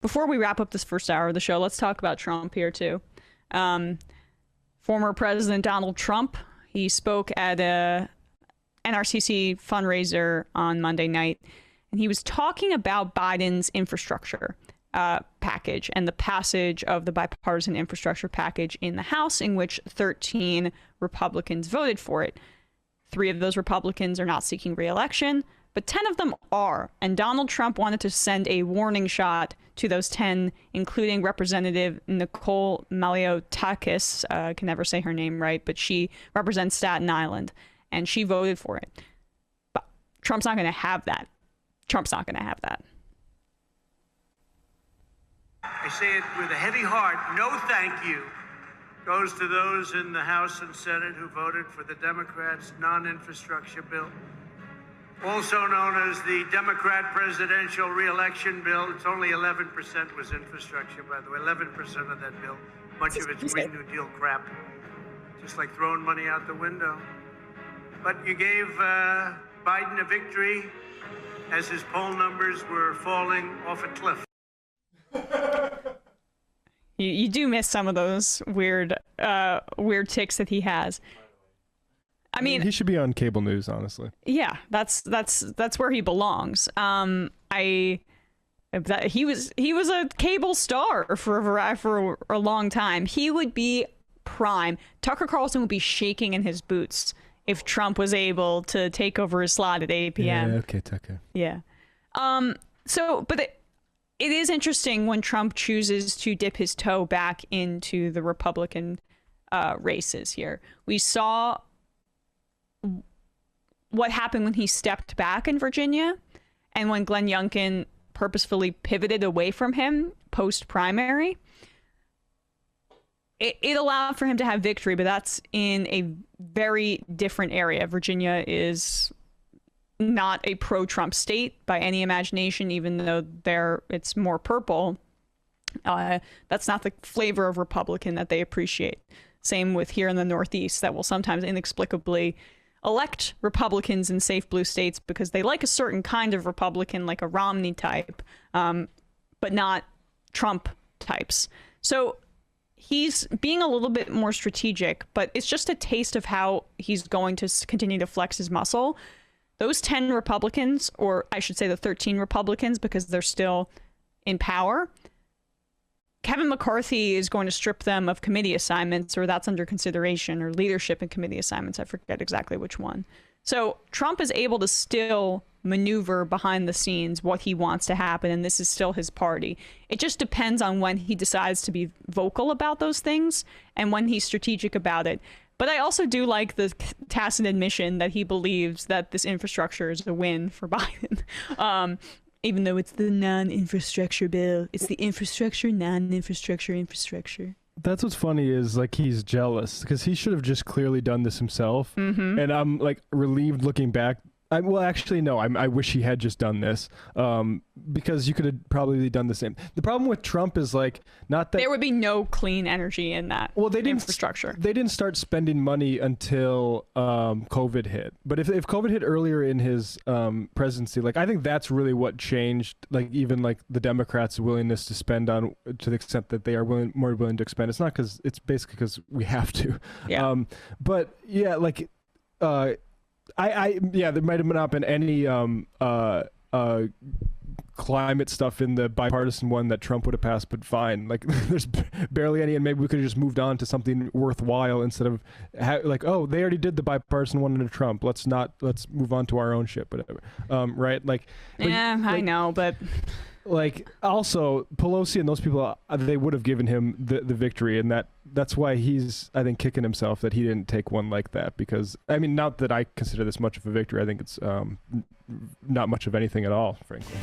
before we wrap up this first hour of the show, let's talk about Trump here too. Former President Donald Trump, he spoke at a NRCC fundraiser on Monday night, and he was talking about Biden's infrastructure package and the passage of the bipartisan infrastructure package in the House, in which 13 Republicans voted for it. 3 of those Republicans are not seeking re-election, but 10 of them are. And Donald Trump wanted to send a warning shot to those 10, including Representative Nicole Malliotakis. I can never say her name right, but she represents Staten Island, and she voted for it. But Trump's not going to have that. Trump's not going to have that. I say it with a heavy heart. No thank you goes to those in the House and Senate who voted for the Democrats' non-infrastructure bill, also known as the Democrat presidential re-election bill. It's only 11% was infrastructure, by the way, 11% of that bill. Much of it's Green New Deal crap, just like throwing money out the window. But you gave Biden a victory as his poll numbers were falling off a cliff. You do miss some of those weird ticks that he has. I mean, he should be on cable news, honestly. Yeah, that's where he belongs. He was a cable star for a long time. He would be prime. Tucker Carlson would be shaking in his boots if Trump was able to take over his slot at 8 p.m. Yeah, okay, Tucker. Yeah. But it is interesting when Trump chooses to dip his toe back into the Republican races here. We saw what happened when he stepped back in Virginia, and when Glenn Youngkin purposefully pivoted away from him post-primary. It allowed for him to have victory, but that's in a very different area. Virginia is not a pro-Trump state by any imagination, even though it's more purple. That's not the flavor of Republican that they appreciate. Same with here in the Northeast, that will sometimes inexplicably elect Republicans in safe blue states because they like a certain kind of Republican, like a Romney type, but not Trump types. So he's being a little bit more strategic, but it's just a taste of how he's going to continue to flex his muscle. Those 10 Republicans, or I should say the 13 Republicans, because they're still in power, Kevin McCarthy is going to strip them of committee assignments, or that's under consideration, or leadership and committee assignments. I forget exactly which one. So Trump is able to still maneuver behind the scenes what he wants to happen, and this is still his party. It just depends on when he decides to be vocal about those things and when he's strategic about it. But I also do like the tacit admission that he believes that this infrastructure is a win for Biden. Even though it's the non-infrastructure bill. It's the infrastructure, non-infrastructure, infrastructure. That's what's funny is, like, he's jealous because he should have just clearly done this himself. Mm-hmm. And I'm, like, relieved looking back. Well, actually, no, I wish he had just done this because you could have probably done the same. The problem with Trump is, like, not that... There would be no clean energy in that infrastructure. They didn't start spending money until COVID hit. But if COVID hit earlier in his presidency, like, I think that's really what changed, like, even, like, the Democrats' willingness to spend on, to the extent that they are more willing to expend. It's not because, it's basically because we have to. Yeah. But, yeah, like... there might have not been any climate stuff in the bipartisan one that Trump would have passed, but fine. Like, there's barely any, and maybe we could have just moved on to something worthwhile instead of like, oh, they already did the bipartisan one under Trump. Let's move on to our own shit, whatever. Right? Like, yeah, like, I know, but like, also Pelosi and those people, they would have given him the victory, and that's why he's, I think, kicking himself that he didn't take one like that. Because, I mean, not that I consider this much of a victory. I think it's not much of anything at all, frankly.